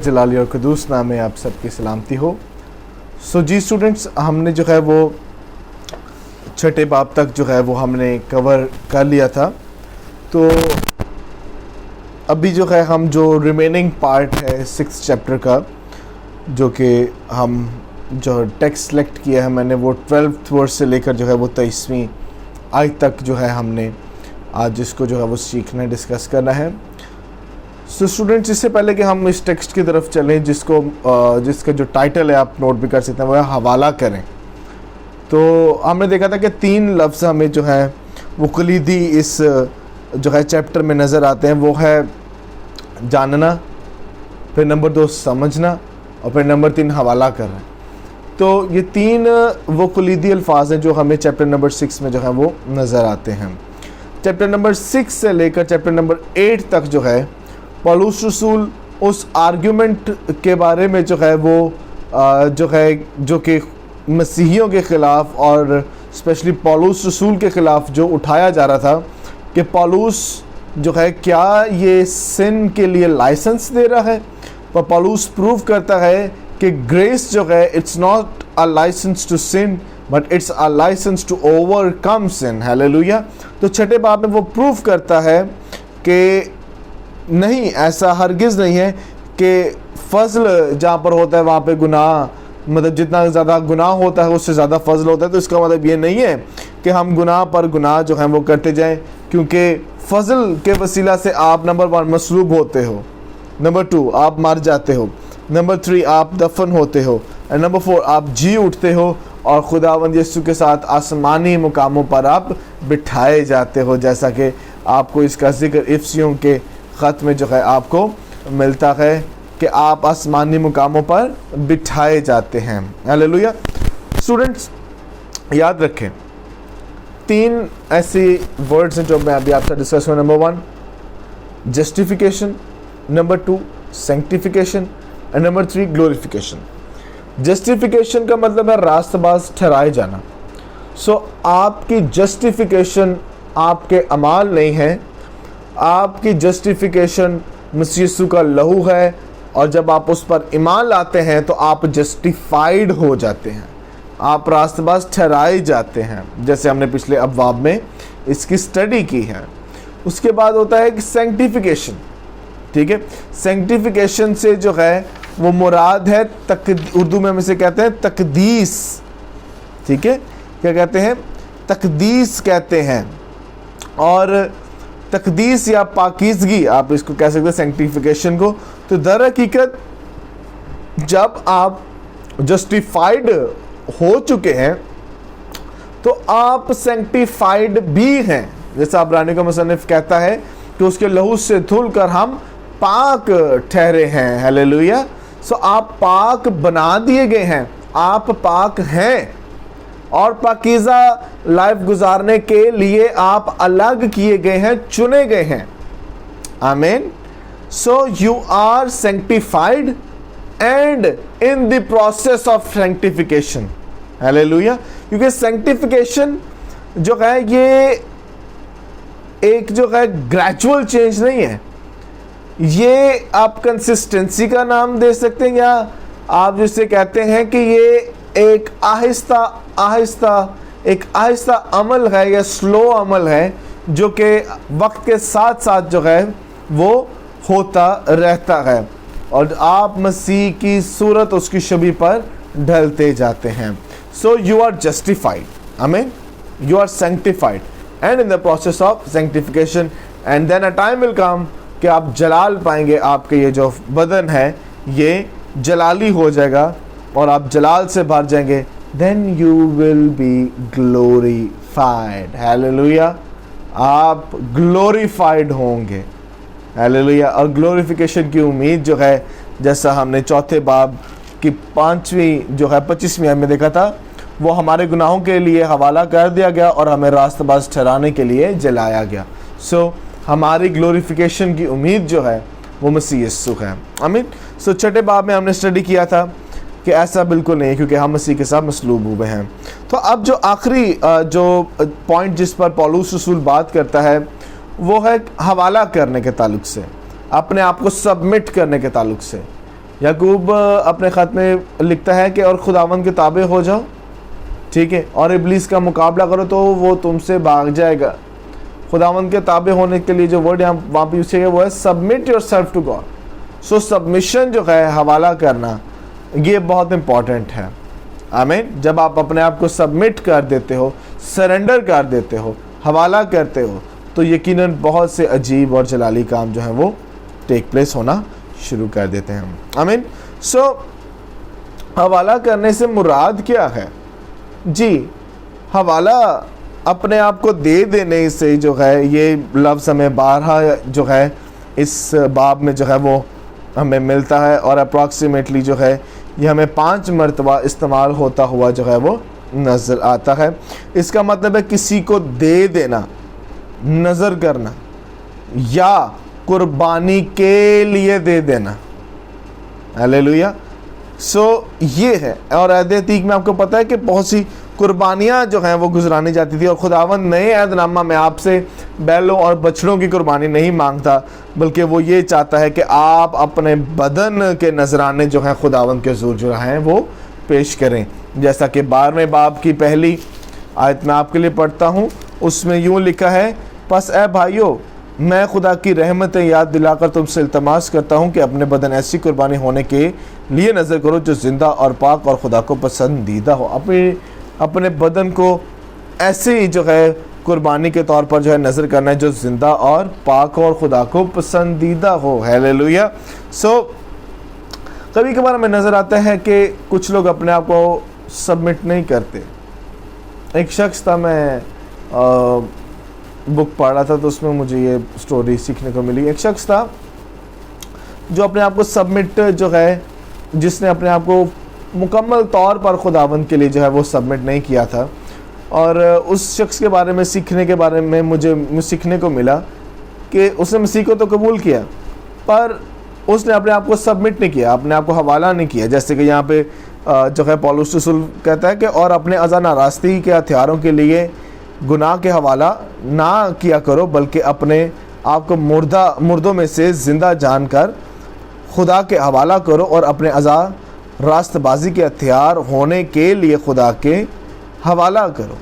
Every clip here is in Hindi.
जलाली और कुदूस नाम में आप सबकी सलामती हो। जी स्टूडेंट्स, हमने जो है वो छठे बाब तक जो है वो हमने कवर कर लिया था। तो अभी जो है हम जो रिमेनिंग पार्ट है 6th चैप्टर का, जो कि हम जो टेक्स्ट सेलेक्ट किया है मैंने, वो 12th वर्स से लेकर जो है वो 23वीं आयत तक जो है हमने आज इसको जो है वो सीखना डिस्कस करना है। स्टूडेंट्स, इससे पहले कि हम इस टेक्स्ट की तरफ चलें, जिसका जो टाइटल है आप नोट भी कर सकते हैं, वो है हवाला करें। तो हमने देखा था कि 3 लफ्ज़ हमें जो है वो कलीदी इस जो है चैप्टर में नज़र आते हैं। वो है जानना, फिर नंबर 2 समझना, और फिर नंबर 3 हवाला करना। तो ये 3 वो कलीदी अल्फाज हैं जो हमें चैप्टर नंबर 6 में जो है वो नज़र आते हैं। चैप्टर नंबर 6 से लेकर चैप्टर नंबर 8 तक जो है पौलुस रसूल उस आर्ग्यूमेंट के बारे में जो है वो जो कि मसीहियों के ख़िलाफ़ और स्पेशली पौलुस रसूल के ख़िलाफ़ जो उठाया जा रहा था कि पौलुस जो है क्या ये सिन के लिए लाइसेंस दे रहा है। पर पौलुस प्रूव करता है कि ग्रेस जो है it's not a license to sin but it's a license to overcome sin. Hallelujah. तो छठे बाब में वो प्रूव करता है कि नहीं, ऐसा हरगिज़ नहीं है कि फ़ज़ल जहाँ पर होता है वहाँ पे गुनाह, मतलब जितना ज़्यादा गुनाह होता है उससे ज़्यादा फ़ज़ल होता है। तो इसका मतलब ये नहीं है कि हम गुनाह पर गुनाह जो है वो करते जाएं, क्योंकि फ़ज़ल के वसीला से आप नंबर 1 मसलूब होते हो, नंबर 2 आप मर जाते हो, नंबर 3 आप दफन होते हो, और नंबर 4 आप जी उठते हो और खुदावंद यीशु के साथ आसमानी मुकामों पर आप बिठाए जाते हो, जैसा कि आपको इसका जिक्र इफ्सियों के ख़त में जो है आपको मिलता है कि आप आसमानी मुकामों पर बिठाए जाते हैं। हालेलुया। स्टूडेंट्स, याद रखें 3 ऐसी वर्ड्स हैं जो मैं अभी आपसे डिस्कस करूँ। नंबर 1 जस्टिफिकेशन, नंबर 2 सेंक्टिफिकेशन, और नंबर 3 ग्लोरिफिकेशन। जस्टिफिकेशन का मतलब है रास्तबाज ठहराए जाना। आपकी जस्टिफिकेशन आपके अमाल नहीं है, आपकी जस्टिफिकेशन मसीह यीशु का लहू है, और जब आप उस पर ईमान लाते हैं तो आप जस्टिफाइड हो जाते हैं, आप रास्तबाज ठहराए जाते हैं, जैसे हमने पिछले अबवाब में इसकी स्टडी की है। उसके बाद होता है कि सेंक्टिफिकेशन। ठीक है, सेंक्टिफिकेशन से जो है वो मुराद है उर्दू में हम इसे कहते हैं तकदीस। ठीक है, क्या कहते हैं? तकदीस कहते हैं। और तकदीस या पाकीज़गी आप इसको कह सकते हैं सेंक्टिफिकेशन को। तो दर हकीकत जब आप जस्टिफाइड हो चुके हैं तो आप सेंक्टिफाइड भी हैं, जैसा अब्रानियों का मुसन्निफ कहता है कि उसके लहू से धुलकर हम पाक ठहरे हैं। हालेलुया। आप पाक बना दिए गए हैं, आप पाक हैं, और पाकीज़ा लाइफ गुजारने के लिए आप अलग किए गए हैं, चुने गए हैं। आमीन। You are sanctified and in the process of sanctification. Hallelujah. क्योंकि सेंक्टिफिकेशन जो है ये एक जो है ग्रेजुअल चेंज नहीं है, ये आप कंसिस्टेंसी का नाम दे सकते हैं, या आप जिसे कहते हैं कि ये एक आहिस्ता अमल है या स्लो अमल है, जो कि वक्त के साथ साथ जो है वो होता रहता है, और आप मसीह की सूरत उसकी शबीह पर ढलते जाते हैं। यू आर जस्टिफाइड, आमीन, you are sanctified and in the process of sanctification, and then a time will come कि आप जलाल पाएंगे, आपके ये जो बदन है ये जलाली हो जाएगा और आप जलाल से भर जाएंगे। Then you will be glorified. Hallelujah. आप ग्लोरीफाइड होंगे। हालेलुया। और ग्लोरिफिकेशन की उम्मीद जो है, जैसा हमने चौथे बाब की 5वीं जो है 25वीं आयत में देखा था, वो हमारे गुनाहों के लिए हवाला कर दिया गया और हमें रास्तबाज ठहराने के लिए जलाया गया। हमारी ग्लोरिफिकेशन की उम्मीद जो है वो मसीह यीशु है। आमीन। छठे बाब में हमने स्टडी किया था कि ऐसा बिल्कुल नहीं है, क्योंकि हम मसीह के साथ मसलूब हुए हैं। तो अब जो आखिरी जो पॉइंट जिस पर पौलुस रसूल बात करता है वो है हवाला करने के ताल्लुक से, अपने आप को सबमिट करने के ताल्लुक से। याकूब अपने ख़त में लिखता है कि और खुदावंद के ताबे हो जाओ, ठीक है, और इब्लीस का मुकाबला करो तो वो तुमसे भाग जाएगा। खुदावंद के ताबे होने के लिए जो वर्ड यहाँ वहाँ पे यूज़ किया गया वो है submit yourself to God. So submission जो है, हवाला करना, ये बहुत इंपॉर्टेंट है। आमीन। जब आप अपने आप को सबमिट कर देते हो, सरेंडर कर देते हो, हवाला करते हो, तो यकीनन बहुत से अजीब और जलाली काम जो है वो टेक प्लेस होना शुरू कर देते हैं। आमीन। सो हवाला करने से मुराद क्या है? जी, हवाला अपने आप को दे देने से जो है, ये लफ्ज़ हमें 12 जो है इस बाब में जो है वो हमें मिलता है, और अप्रॉक्सीमेटली जो है ये हमें 5 मरतबा इस्तेमाल होता हुआ जो है वो नज़र आता है। इसका मतलब है किसी को दे देना, नज़र करना, या कुर्बानी के लिए दे देना। हालेलुया। सो ये है। और अहद अतीक में आपको पता है कि बहुत सी कुर्बानियाँ जो हैं वो गुजरानी जाती थी, और खुदावंद नए अहदनामा में आपसे बैलों और बछड़ों की कुर्बानी नहीं मांगता, बल्कि वो ये चाहता है कि आप अपने बदन के नजराने जो हैं खुदावंद के हुज़ूर जो हैं वो पेश करें। जैसा कि 12वें बाब की पहली आयत में आपके लिए पढ़ता हूँ, उसमें यूँ लिखा है, बस ए भाइयों, मैं खुदा की रहमतें याद दिलाकर तुमसे इल्तमास करता हूँ कि अपने बदन ऐसी कुर्बानी होने के लिए नज़र करो जो ज़िंदा और पाक और खुदा को पसंदीदा हो। अपने बदन को ऐसे ही जो है कुर्बानी के तौर पर जो है नज़र करना है जो ज़िंदा और पाक और खुदा को पसंदीदा हो। हालेलुया। सो कभी कभार हमें नज़र आता है कि कुछ लोग अपने आप को सबमिट नहीं करते। एक शख्स था, मैं बुक पढ़ रहा था तो उसमें मुझे ये स्टोरी सीखने को मिली। एक शख्स था जो अपने आप को सबमिट जो है, जिसने अपने आप को मुकम्मल तौर पर खुदावंद के लिए जो है वो सबमिट नहीं किया था, और उस शख्स के बारे में मुझे सीखने को मिला कि उसने मसीह को तो कबूल किया, पर उसने अपने आप को सबमिट नहीं किया, अपने आप को हवाला नहीं किया। जैसे कि यहाँ पे जो है पौलुस रसूल कहता है कि और अपने अज़ा नारास्ती के हथियारों के लिए गुनाह के हवाला ना किया करो, बल्कि अपने आप को मुर्दों में से ज़िंदा जानकर खुदा के हवाला करो, और अपने अज़ा रास्तबाजी के हथियार होने के लिए खुदा के हवाला करो।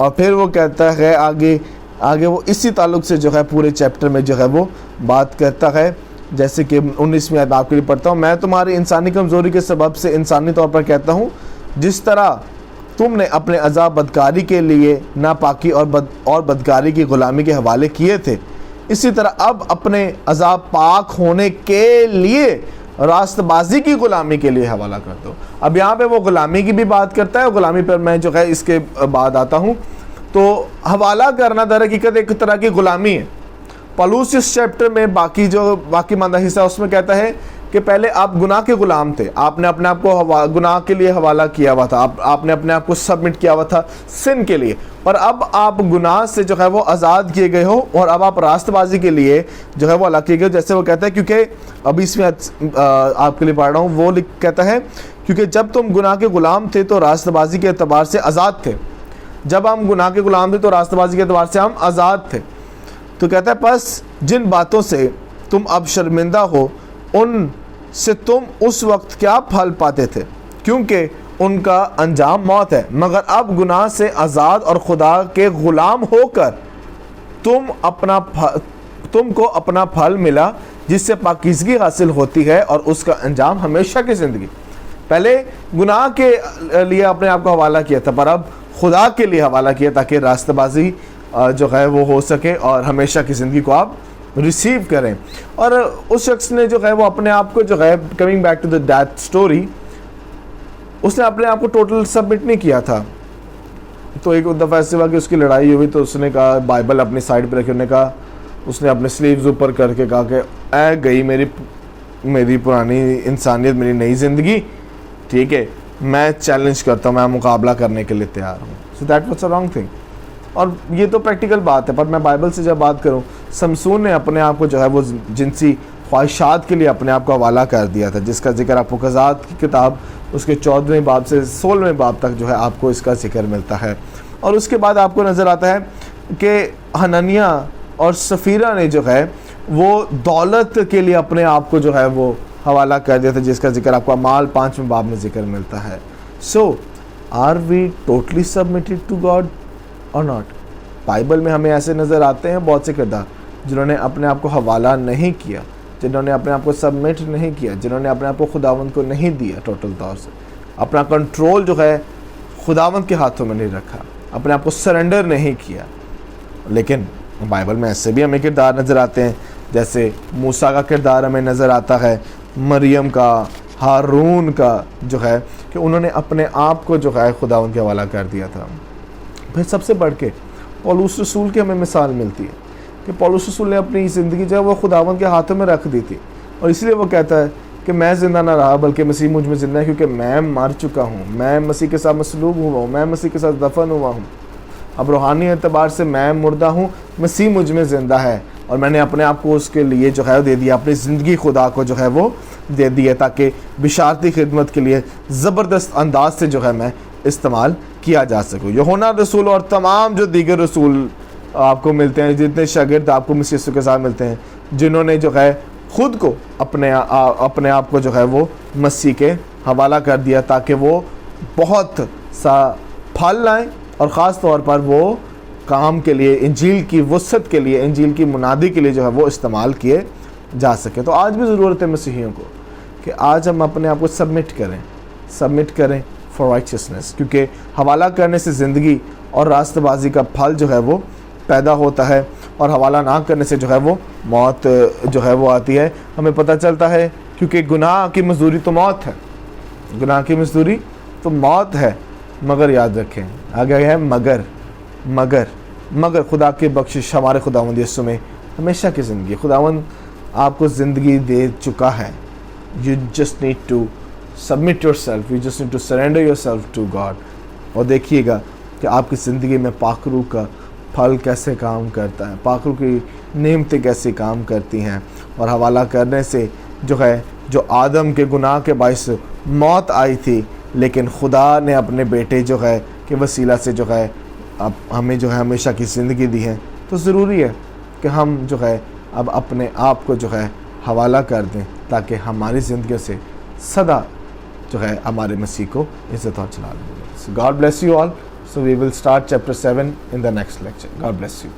और फिर वो कहता है आगे वो इसी ताल्लुक़ से जो है पूरे चैप्टर में जो है वो बात करता है। जैसे कि 19वीं आयत आपके लिए पढ़ता हूँ, मैं तुम्हारी इंसानी कमज़ोरी के सबब से इंसानी तौर पर कहता हूँ, जिस तरह तुमने अपने अज़ा बदकारी के लिए नापाकी और बदकारी की ग़ुलामी के हवाले किए थे, इसी तरह अब अपने अज़ा पाक होने के लिए रास्तबाजी की ग़ुलामी के लिए हवाला कर दो। अब यहाँ पे वो ग़ुलामी की भी बात करता है, ग़ुलामी पर मैं जो है इसके बाद आता हूँ। तो हवाला करना दर हकीकत एक तरह की ग़ुलामी है। पौलुस इस चैप्टर में बाकी मांदा हिस्सा उसमें कहता है कि पहले आप गुनाह के ग़ुलाम थे, आपने अपने आप को गुनाह के लिए हवाला किया हुआ था, आपने अपने आप को सबमिट किया हुआ था सिन के लिए, पर अब आप गुनाह से जो है वो आज़ाद किए गए हो, और अब आप रास्तबाजी के लिए जो है वो अलग किए गए। जैसे वो कहता है, क्योंकि अभी इसमें आपके लिए पढ़ रहा हूँ, वो कहता है क्योंकि जब तुम गुनाह के ग़ुलाम थे तो रास्तबाजी के एतबार से आज़ाद थे। जब हम गुनाह के ग़ुलाम थे तो रास्तबाजी के एतबार से हम आज़ाद थे। तो कहता है, बस जिन बातों से तुम अब शर्मिंदा हो उन से तुम उस वक्त क्या फल पाते थे, क्योंकि उनका अंजाम मौत है, मगर अब गुनाह से आज़ाद और खुदा के ग़ुलाम होकर तुमको अपना फल मिला, जिससे पाकीज़गी हासिल होती है और उसका अंजाम हमेशा की ज़िंदगी। पहले गुनाह के लिए अपने आप को हवाला किया था, पर अब खुदा के लिए हवाला किया ताकि रास्तबाजी जो है वो हो सके और हमेशा की ज़िंदगी को आप रिसीव करें। और उस शख्स ने जो है वो अपने आप को जो है, coming back to the that story, उसने अपने आप को टोटल सबमिट नहीं किया था। तो एक दफ़ा ऐसे हुआ कि उसकी लड़ाई हुई, तो उसने कहा, बाइबल अपनी साइड पे रखी, उन्होंने कहा, उसने अपने स्लीव्स ऊपर करके कहा कि ऐ गई मेरी पुरानी इंसानियत, मेरी नई ज़िंदगी, ठीक है, मैं चैलेंज करता हूँ, मैं मुकाबला करने के लिए तैयार हूँ। So that was a wrong thing. और ये तो प्रैक्टिकल बात है, पर मैं बाइबल से जब बात करूँ, समसून ने अपने आप को जो है वो जिनसी ख्वाहिशात के लिए अपने आप को हवाला कर दिया था, जिसका जिक्र आपको क़ज़ात की किताब उसके 14वें बाब से 16वें बाब तक जो है आपको इसका जिक्र मिलता है। और उसके बाद आपको नज़र आता है कि हननिया और सफ़ीरा ने जो है वो दौलत के लिए अपने आप को जो है वो हवाला कर दिया था, जिसका जिक्र आपको अमाल 5वें बाब में जिक्र मिलता है। So are we totally submitted to God और नॉट? बाइबल में हमें ऐसे नज़र आते हैं बहुत से किरदार जिन्होंने अपने आप को हवाला नहीं किया, जिन्होंने अपने आप को सबमिट नहीं किया, जिन्होंने अपने आप को खुदावंद को नहीं दिया, टोटल तौर से अपना कंट्रोल जो है खुदावंद के हाथों में नहीं रखा, अपने आप को सरेंडर नहीं किया। लेकिन बाइबल में ऐसे भी हमें किरदार नज़र आते हैं, जैसे मूसा का किरदार हमें नज़र आता है, मरियम का, हारून का जो है कि उन्होंने अपने आप को जो है खुदावंद के हवाला कर दिया था। फिर सबसे बढ़ के पौलुस रसूल की हमें मिसाल मिलती है कि पौलुस रसूल ने अपनी ज़िंदगी जो है वो खुदावंद के हाथों में रख दी थी, और इसलिए वो कहता है कि मैं ज़िंदा ना रहा बल्कि मसीह मुझ में ज़िंदा है, क्योंकि मैं मर चुका हूँ, मैं मसीह के साथ मसलूब हुआ हूँ, मैं मसीह के साथ दफन हुआ हूँ। अब रूहानी एतबार से मैं मुर्दा हूँ, मसीह मुझ में ज़िंदा है, और मैंने अपने आप को उसके लिए जो है दे दिया, अपनी ज़िंदगी खुदा को जो है वो दे दी है, ताकि बिशारती खिदमत के लिए ज़बरदस्त अंदाज से जो है मैं इस्तेमाल किया जा सकूँ। यूहन्ना रसूल और तमाम जो दीगर रसूल आपको मिलते हैं, जितने शागिर्द आपको मसीह यीशु के साथ मिलते हैं, जिन्होंने जो है ख़ुद को अपने आप को जो है वो मसीह के हवाला कर दिया, ताकि वो बहुत सा फल लाएँ और ख़ास तौर पर वो काम के लिए, इंजील की वसअत के लिए, इंजील की मुनादी के लिए जो है वो इस्तेमाल किए जा सके। तो आज भी ज़रूरत है मसीहियों को कि आज हम अपने आप को सबमिट करें फॉर राइचियसनेस, क्योंकि हवाला करने से ज़िंदगी और रास्तबाजी का फल जो है वो पैदा होता है, और हवाला ना करने से जो है वो मौत जो है वो आती है। हमें पता चलता है क्योंकि गुनाह की मजदूरी तो मौत है, गुनाह की मजदूरी तो मौत है, मगर याद रखें आगे है मगर खुदा की बख्शिश हमारे खुदावंद यीशु में हमेशा की ज़िंदगी। खुदावंद आपको ज़िंदगी दे चुका है। You just need to submit yourself, you just need to surrender yourself to God. और देखिएगा कि आपकी ज़िंदगी में पाखरू का फल कैसे काम करता है, पाखरू की नेमतें कैसे काम करती हैं, और हवाला करने से जो है, जो आदम के गुनाह के बाइस मौत आई थी, लेकिन खुदा ने अपने बेटे जो है के वसीला से जो है अब हमें जो है हमेशा की ज़िंदगी दी है। तो ज़रूरी है कि हम जो है अब अपने आप को जो है हवाला कर दें, ताकि हमारी ज़िंदगी से सदा जो है हमारे मसीह को इज़्ज़त और जलाल मिले। So God bless you all. So we will start chapter 7 in the next lecture. God bless you.